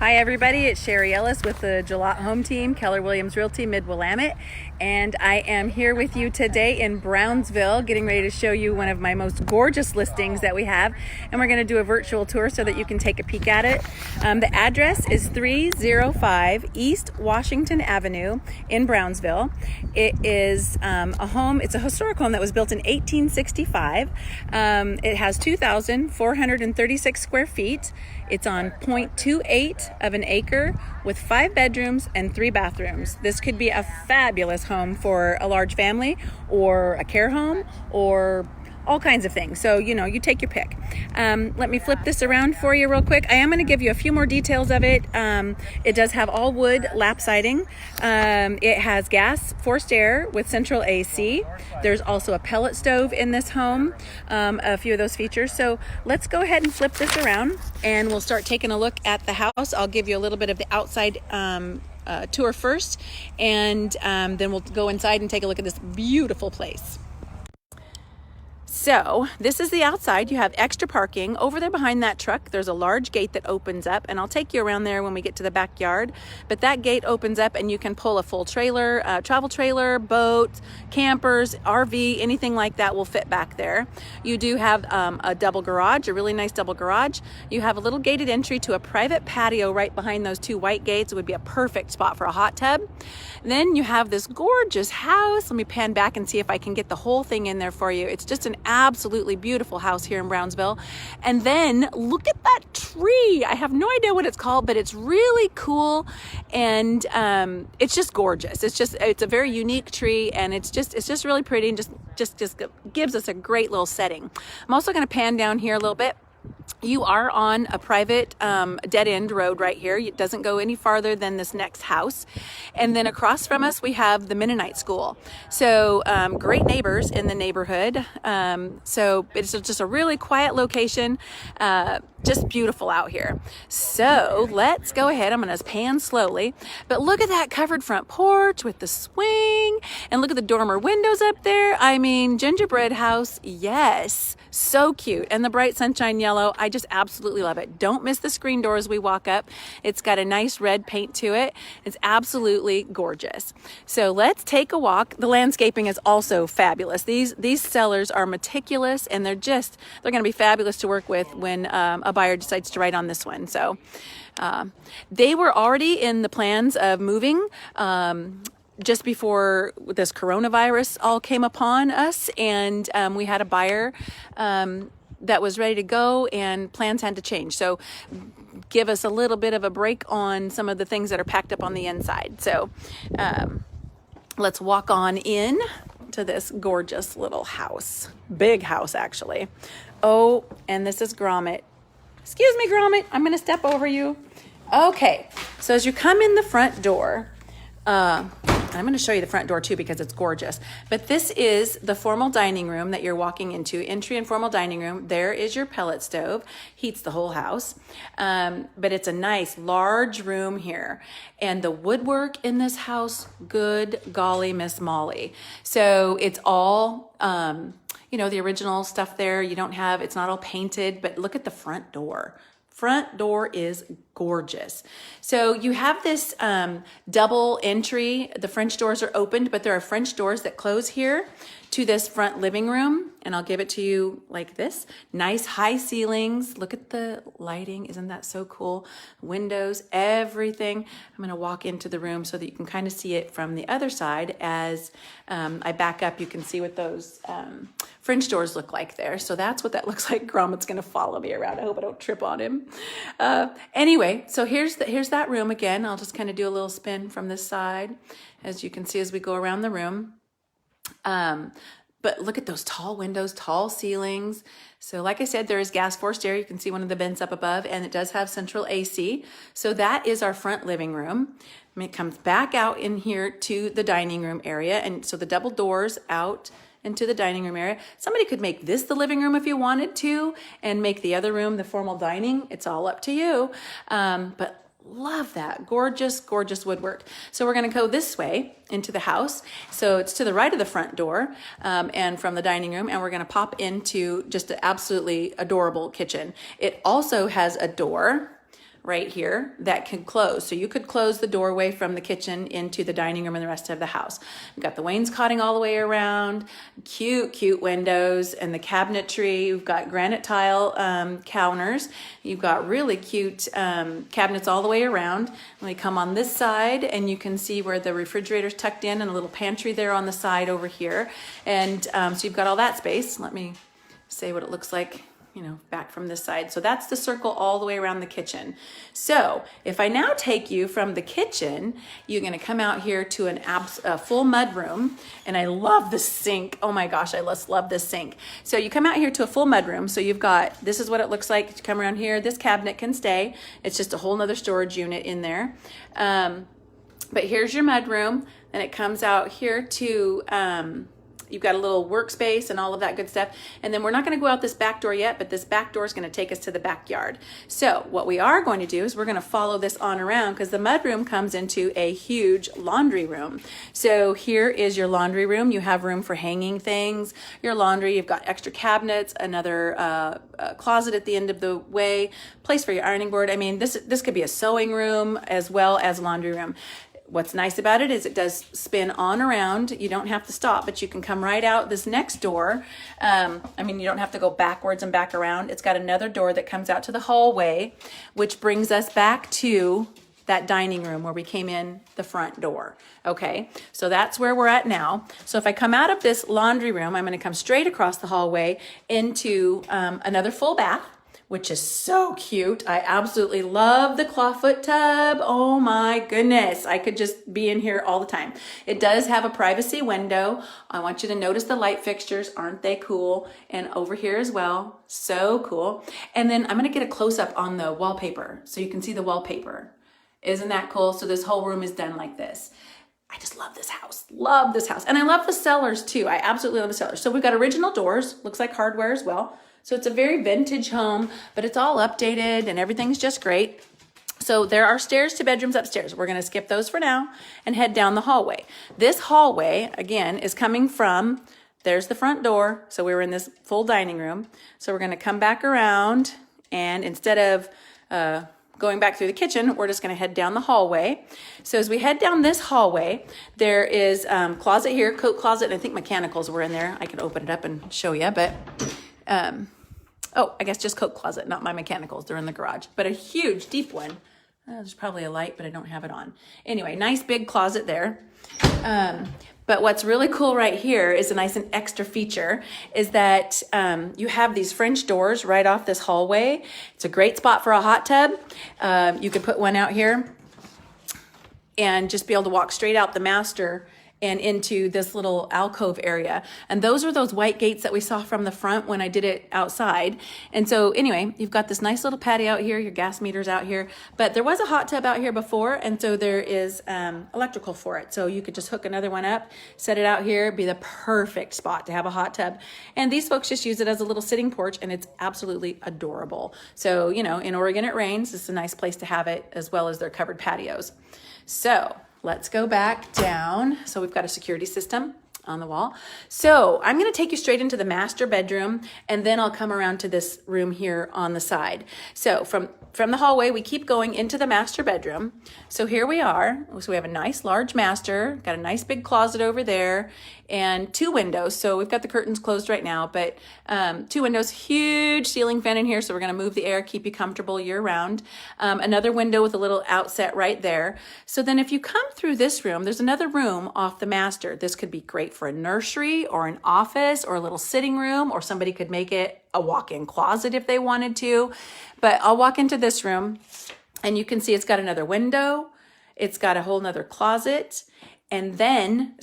Hi everybody, it's Sherry Ellis with the Gillott Home Team, Keller Williams Realty, Mid-Willamette, and I am here with you today in Brownsville, getting ready to show you one of my most gorgeous listings that we have, and we're going to do a virtual tour so that you can take a peek at it. The address is 305 East Washington Avenue in Brownsville. It is a home, it's a historic home that was built in 1865. It has 2,436 square feet. It's on 0.28 of an acre with 5 bedrooms and 3 bathrooms. This could be a fabulous home for a large family or a care home or all kinds of things. So, you take your pick. Let me flip this around for you real quick. I am going to give you a few more details of it. It does have all wood lap siding. It has gas, forced air with central AC. There's also a pellet stove in this home, a few of those features. So let's go ahead and flip this around and we'll start taking a look at the house. I'll give you a little bit of the outside tour first, and then we'll go inside and take a look at this beautiful place. So this is the outside. You have extra parking. Over there behind that truck, there's a large gate that opens up, and I'll take you around there when we get to the backyard. But that gate opens up and you can pull a full trailer, travel trailer, boat, campers, RV, anything like that will fit back there. You do have a double garage, a really nice double garage. You have a little gated entry to a private patio right behind those 2 white gates. It would be a perfect spot for a hot tub. Then you have this gorgeous house. Let me pan back and see if I can get the whole thing in there for you. It's just an absolutely beautiful house here in Brownsville. And then look at that tree. I have no idea what it's called, but it's really cool, and it's just gorgeous. It's a very unique tree, and it's just really pretty, and just gives us a great little setting. I'm also going to pan down here a little bit. You are on a private dead-end road right here. It doesn't go any farther than this next house. And then across from us, we have the Mennonite school. So great neighbors in the neighborhood. So it's just a really quiet location. Just beautiful out here. So let's go ahead. I'm going to pan slowly. But look at that covered front porch with the swing. And look at the dormer windows up there. I mean, gingerbread house, yes. So cute. And the bright sunshine yellow, I just absolutely love it. Don't miss the screen door as we walk up. It's got a nice red paint to it. It's absolutely gorgeous. So let's take a walk. The landscaping is also fabulous. These sellers are meticulous, and they're going to be fabulous to work with when a buyer decides to write on this one. So they were already in the plans of moving just before this coronavirus all came upon us, and we had a buyer that was ready to go, and plans had to change. So give us a little bit of a break on some of the things that are packed up on the inside. So let's walk on in to this gorgeous little house. Big house, actually. Oh, and this is Gromit. Excuse me, Gromit. I'm going to step over you. Okay, so as you come in the front door, I'm going to show you the front door too because it's gorgeous. But this is the formal dining room that you're walking into. Entry and formal dining room. There is your pellet stove. Heats the whole house. But it's a nice large room here. And the woodwork in this house, good golly, Miss Molly. So it's all, the original stuff there. It's not all painted, but look at the front door. Front door is gorgeous. So you have this double entry. The French doors are opened, but there are French doors that close here to this front living room. And I'll give it to you like this. Nice high ceilings. Look at the lighting. Isn't that so cool? Windows, everything. I'm going to walk into the room so that you can kind of see it from the other side. As I back up, you can see what those French doors look like there. So that's what that looks like. Gromit's going to follow me around. I hope I don't trip on him. Anyway, so here's that room again. I'll just kind of do a little spin from this side, as you can see as we go around the room. But look at those tall windows, tall ceilings. So like I said, there is gas forced air. You can see one of the vents up above, and it does have central AC. So that is our front living room. And it comes back out in here to the dining room area. And so the double doors out into the dining room area. Somebody could make this the living room if you wanted to, and make the other room the formal dining. It's all up to you. But love that. Gorgeous, gorgeous woodwork. So we're going to go this way into the house. So it's to the right of the front door and from the dining room. And we're going to pop into just an absolutely adorable kitchen. It also has a door right here that can close. So you could close the doorway from the kitchen into the dining room and the rest of the house. We've got the wainscoting all the way around, cute windows, and the cabinetry. We've got granite tile counters. You've got really cute cabinets all the way around. When we come on this side, and you can see where the refrigerator's tucked in and a little pantry there on the side over here. And so you've got all that space. Let me say what it looks like, you know, back from this side. So that's the circle all the way around the kitchen. So if I now take you from the kitchen, you're going to come out here to a full mud room. And I love the sink. Oh my gosh, I just love this sink. So you come out here to a full mud room. So you've got, this is what it looks like. You come around here, this cabinet can stay. It's just a whole nother storage unit in there. But here's your mud room. And it comes out here to, you've got a little workspace and all of that good stuff. And then we're not going to go out this back door yet, but this back door is going to take us to the backyard. So what we are going to do is we're going to follow this on around, because the mudroom comes into a huge laundry room. So here is your laundry room. You have room for hanging things, your laundry. You've got extra cabinets, another closet at the end of the way, place for your ironing board. I mean, this could be a sewing room as well as laundry room. What's nice about it is it does spin on around. You don't have to stop, but you can come right out this next door. I mean, you don't have to go backwards and back around. It's got another door that comes out to the hallway, which brings us back to that dining room where we came in the front door. Okay, so that's where we're at now. So if I come out of this laundry room, I'm going to come straight across the hallway into another full bath, which is so cute. I absolutely love the clawfoot tub. Oh my goodness. I could just be in here all the time. It does have a privacy window. I want you to notice the light fixtures. Aren't they cool? And over here as well. So cool. And then I'm going to get a close up on the wallpaper so you can see the wallpaper. Isn't that cool? So this whole room is done like this. I just love this house. Love this house. And I love the cellars too. I absolutely love the cellars. So we've got original doors. Looks like hardware as well. So it's a very vintage home, but it's all updated and everything's just great. So there are stairs to bedrooms upstairs. We're going to skip those for now and head down the hallway. This hallway, again, is coming from, there's the front door. So we were in this full dining room. So we're going to come back around, and instead of going back through the kitchen, we're just going to head down the hallway. So as we head down this hallway, there is closet here, coat closet, and I think mechanicals were in there. I can open it up and show you, but oh, I guess just coat closet, not my mechanicals. They're in the garage, but a huge, deep one. There's probably a light, but I don't have it on. Anyway, nice big closet there. But what's really cool right here is a nice and extra feature is that you have these French doors right off this hallway. It's a great spot for a hot tub. You could put one out here and just be able to walk straight out the master and into this little alcove area. And those are those white gates that we saw from the front when I did it outside. And so anyway, you've got this nice little patio out here, your gas meter's out here, but there was a hot tub out here before, and so there is electrical for it. So you could just hook another one up, set it out here, be the perfect spot to have a hot tub. And these folks just use it as a little sitting porch, and it's absolutely adorable. So, you know, in Oregon it rains. It's a nice place to have it, as well as their covered patios. So let's go back down. So we've got a security system on the wall. So I'm going to take you straight into the master bedroom, and then I'll come around to this room here on the side. So from the hallway, we keep going into the master bedroom. So here we are. So we have a nice large master, got a nice big closet over there, and two windows. So we've got the curtains closed right now, but two windows, huge ceiling fan in here. So we're going to move the air, keep you comfortable year round. Another window with a little outset right there. So then if you come through this room, there's another room off the master. This could be great for a nursery or an office or a little sitting room, or somebody could make it a walk-in closet if they wanted to. But I'll walk into this room, and you can see it's got another window. It's got a whole nother closet. And then,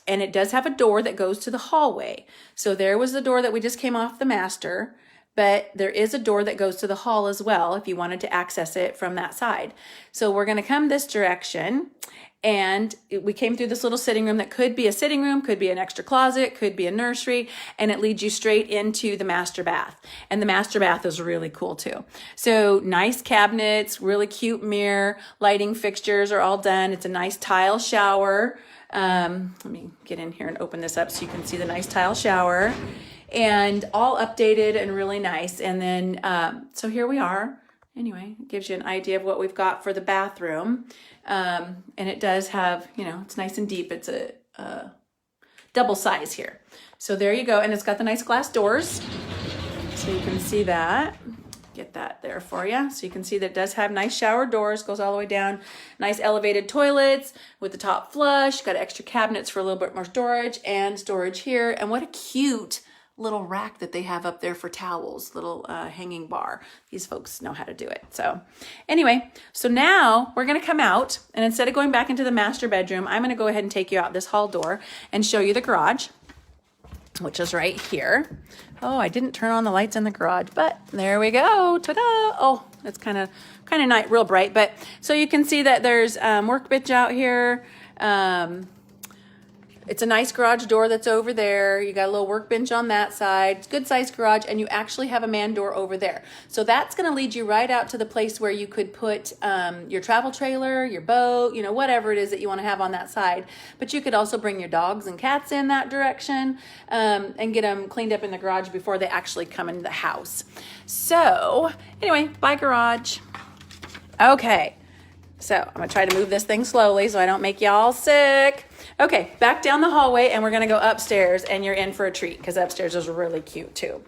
and it does have a door that goes to the hallway. So there was the door that we just came off the master, but there is a door that goes to the hall as well if you wanted to access it from that side. So we're going to come this direction, and we came through this little sitting room that could be a sitting room, could be an extra closet, could be a nursery, and it leads you straight into the master bath. And the master bath is really cool too. So nice cabinets, really cute mirror, lighting fixtures are all done. It's a nice tile shower. Let me get in here and open this up so you can see the nice tile shower, and all updated and really nice. And then, so here we are, anyway, it gives you an idea of what we've got for the bathroom. And it does have, you know, it's nice and deep. It's a double size here. So there you go. And it's got the nice glass doors. So you can see that. Get that there for you. So you can see that it does have nice shower doors, goes all the way down. Nice elevated toilets with the top flush. Got extra cabinets for a little bit more storage and storage here. And what a cute little rack that they have up there for towels, little hanging bar. These folks know how to do it. So anyway, so now we're gonna come out, and instead of going back into the master bedroom, I'm gonna go ahead and take you out this hall door and show you the garage, which is right here. Oh, I didn't turn on the lights in the garage, but there we go. Ta-da! Oh, it's kind of night, real bright. But so you can see that there's workbench out here. It's a nice garage door that's over there. You got a little workbench on that side. It's a good sized garage, and you actually have a man door over there. So that's going to lead you right out to the place where you could put your travel trailer, your boat, you know, whatever it is that you want to have on that side. But you could also bring your dogs and cats in that direction and get them cleaned up in the garage before they actually come into the house. So anyway, bye garage. Okay, so I'm going to try to move this thing slowly so I don't make y'all sick. Okay, back down the hallway, and we're gonna go upstairs, and you're in for a treat because upstairs is really cute too.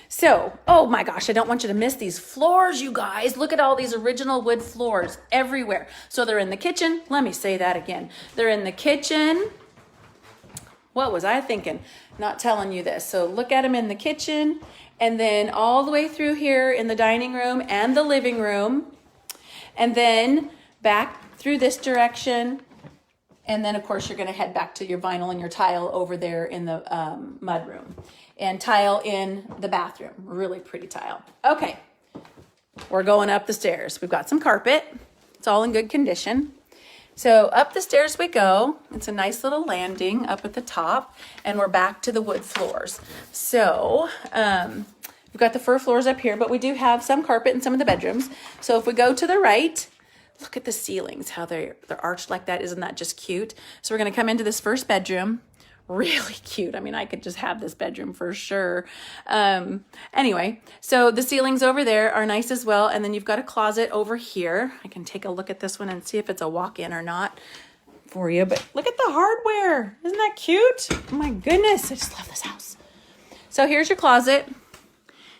So, oh my gosh, I don't want you to miss these floors, you guys. Look at all these original wood floors everywhere. So they're in the kitchen. Let me say that again. They're in the kitchen. What was I thinking? Not telling you this. So look at them in the kitchen, and then all the way through here in the dining room and the living room, and then back through this direction. And then, of course, you're going to head back to your vinyl and your tile over there in the mud room. And tile in the bathroom. Really pretty tile. Okay, we're going up the stairs. We've got some carpet. It's all in good condition. So up the stairs we go. It's a nice little landing up at the top. And we're back to the wood floors. So we've got the fir floors up here, but we do have some carpet in some of the bedrooms. So if we go to the right, look at the ceilings, how they're arched like that. Isn't that just cute? So we're going to come into this first bedroom. Really cute. I mean, I could just have this bedroom for sure. Anyway, so the ceilings over there are nice as well. And then you've got a closet over here. I can take a look at this one and see if it's a walk-in or not for you. But look at the hardware. Isn't that cute? Oh my goodness. I just love this house. So here's your closet.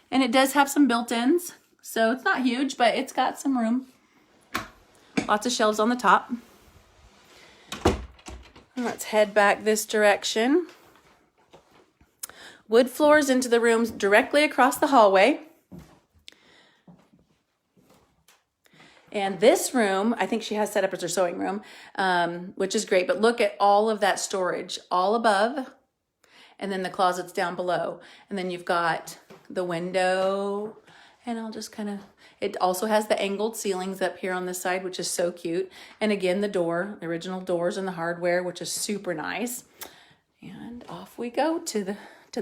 And it does have some built-ins. So it's not huge, but it's got some room. Lots of shelves on the top. Let's head back this direction. Wood floors into the rooms directly across the hallway. And this room, I think she has set up as her sewing room, which is great. But look at all of that storage all above, and then the closets down below. And then you've got the window, and I'll just kind of, it also has the angled ceilings up here on this side, which is so cute. And again, the door, the original doors and the hardware, which is super nice. And off we go to the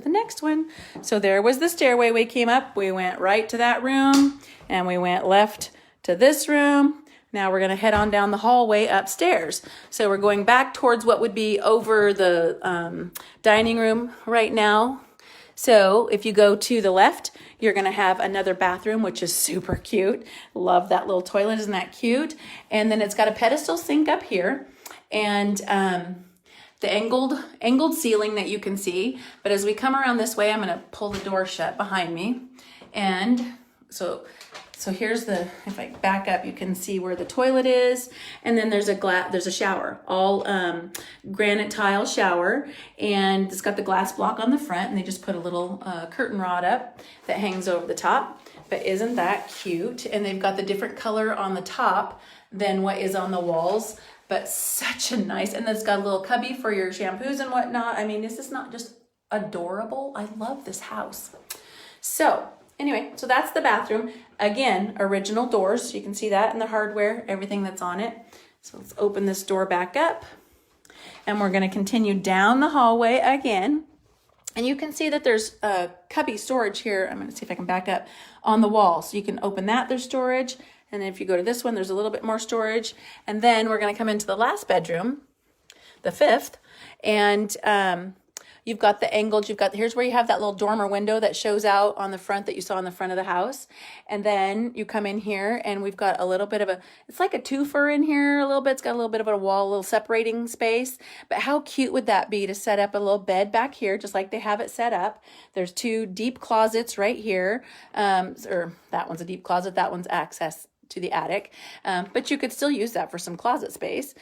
next one. So there was the stairway we came up. We went right to that room, and we went left to this room. Now we're gonna head on down the hallway upstairs. So we're going back towards what would be over the dining room right now. So if you go to the left, you're going to have another bathroom, which is super cute. Love that little toilet. Isn't that cute? And then it's got a pedestal sink up here, and the angled ceiling that you can see. But as we come around this way, I'm going to pull the door shut behind me. And so here's the, if I back up, you can see where the toilet is. And then there's a shower, all granite tile shower. And it's got the glass block on the front, and they just put a little curtain rod up that hangs over the top. But isn't that cute? And they've got the different color on the top than what is on the walls. But such a nice, and it's got a little cubby for your shampoos and whatnot. I mean, this is not just adorable. I love this house. So anyway, so that's the bathroom. Again, original doors. You can see that in the hardware, everything that's on it. So let's open this door back up, and we're going to continue down the hallway again. And you can see that there's a cubby storage here. I'm going to see if I can back up on the wall. So you can open that, there's storage. And then if you go to this one, there's a little bit more storage. And then we're going to come into the last bedroom, the fifth. And You've got the angled, here's where you have that little dormer window that shows out on the front that you saw on the front of the house. And then you come in here and we've got a little bit of it's like a twofer in here a little bit. It's got a little bit of a wall, a little separating space. But how cute would that be to set up a little bed back here, just like they have it set up. There's 2 deep closets right here. Or that one's a deep closet, that one's access to the attic. But you could still use that for some closet space.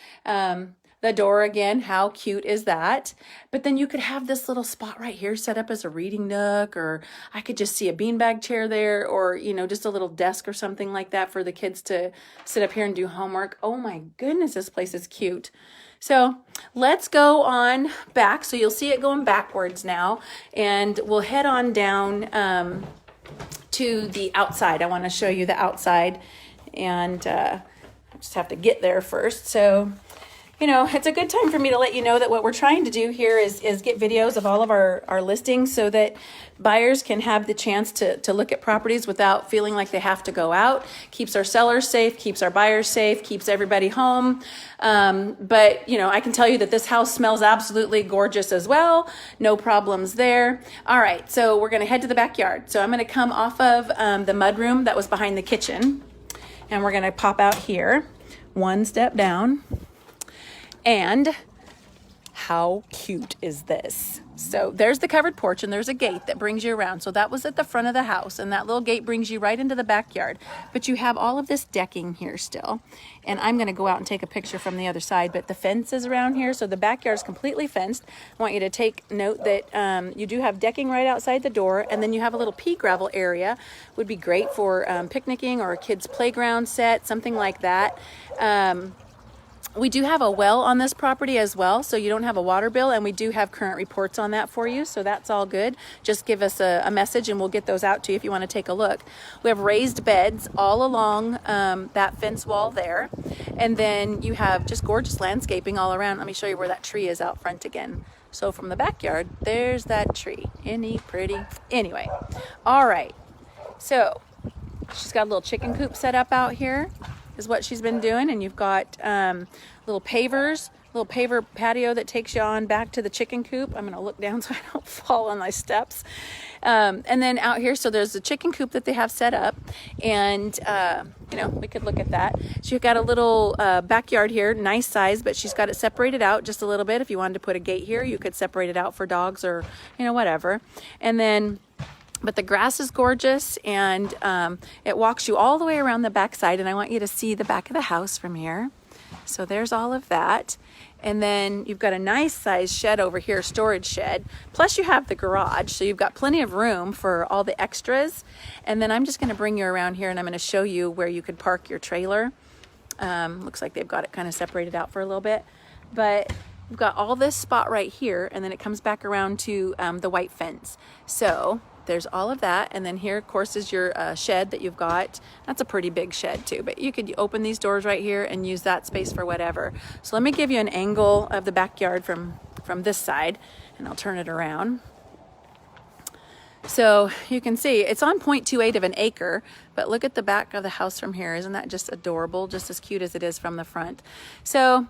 The door again, how cute is that? But then you could have this little spot right here set up as a reading nook, or I could just see a beanbag chair there, or, you know, just a little desk or something like that for the kids to sit up here and do homework. Oh my goodness, this place is cute. So let's go on back. So you'll see it going backwards now, and we'll head on down to the outside. I want to show you the outside, and I just have to get there first. So, you know, it's a good time for me to let you know that what we're trying to do here is get videos of all of our listings so that buyers can have the chance to look at properties without feeling like they have to go out. Keeps our sellers safe, keeps our buyers safe, keeps everybody home. But, you know, I can tell you that this house smells absolutely gorgeous as well. No problems there. All right, so we're going to head to the backyard. So I'm going to come off of the mudroom that was behind the kitchen, and we're going to pop out here, 1 step down. And how cute is this? So there's the covered porch, and there's a gate that brings you around. So that was at the front of the house, and that little gate brings you right into the backyard. But you have all of this decking here still. And I'm going to go out and take a picture from the other side, but the fence is around here. So the backyard is completely fenced. I want you to take note that you do have decking right outside the door, and then you have a little pea gravel area. Would be great for picnicking or a kid's playground set, something like that. We do have a well on this property as well, so you don't have a water bill, and we do have current reports on that for you, so that's all good. Just give us a message and we'll get those out to you if you want to take a look. We have raised beds all along that fence wall there, and then you have just gorgeous landscaping all around. Let me show you where that tree is out front again. So from the backyard, there's that tree. Isn't he pretty? Anyway, all right, so she's got a little chicken coop set up out here is what she's been doing, and you've got little paver patio that takes you on back to the chicken coop. I'm going to look down so I don't fall on my steps. And then out here, so there's the chicken coop that they have set up, and you know, we could look at that. So you've got a little backyard here, nice size, but she's got it separated out just a little bit. If you wanted to put a gate here, you could separate it out for dogs or, you know, whatever. And then but the grass is gorgeous, and it walks you all the way around the backside, and I want you to see the back of the house from here. So there's all of that. And then you've got a nice size shed over here, storage shed. Plus you have the garage, so you've got plenty of room for all the extras. And then I'm just going to bring you around here, and I'm going to show you where you could park your trailer. Looks like they've got it kind of separated out for a little bit. But we've got all this spot right here, and then it comes back around to the white fence. So there's all of that, and then here of course is your shed that you've got. That's a pretty big shed too, but you could open these doors right here and use that space for whatever. So let me give you an angle of the backyard from this side, and I'll turn it around. So you can see it's on 0.28 of an acre, but look at the back of the house from here. Isn't that just adorable? Just as cute as it is from the front. So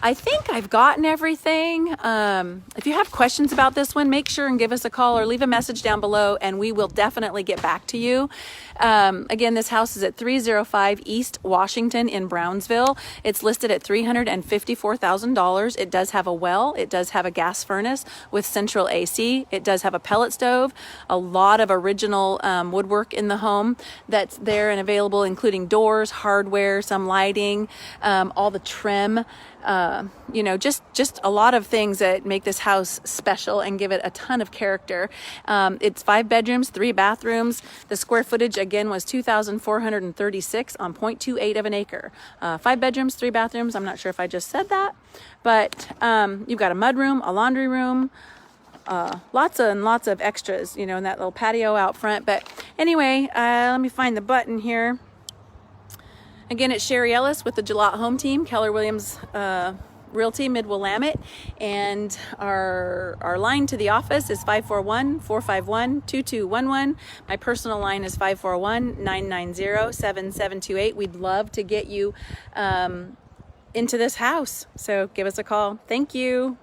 I think I've gotten everything. If you have questions about this one, make sure and give us a call or leave a message down below, and we will definitely get back to you. Again, this house is at 305 East Washington in Brownsville. It's listed at $354,000. It does have a well. It does have a gas furnace with central AC. It does have a pellet stove, a lot of original woodwork in the home that's there and available, including doors, hardware, some lighting, all the trim, you know, just a lot of things that make this house special and give it a ton of character. It's 5 bedrooms, 3 bathrooms. The square footage again was 2,436 on 0.28 of an acre. 5 bedrooms, 3 bathrooms. I'm not sure if I just said that, but you've got a mudroom, a laundry room, lots and lots of extras, you know, in that little patio out front. But anyway, let me find the button here. Again, it's Sherry Ellis with the Gillott Home Team, Keller Williams Realty, Mid-Willamette, and our line to the office is 541-451-2211. My personal line is 541-990-7728. We'd love to get you into this house, so give us a call. Thank you.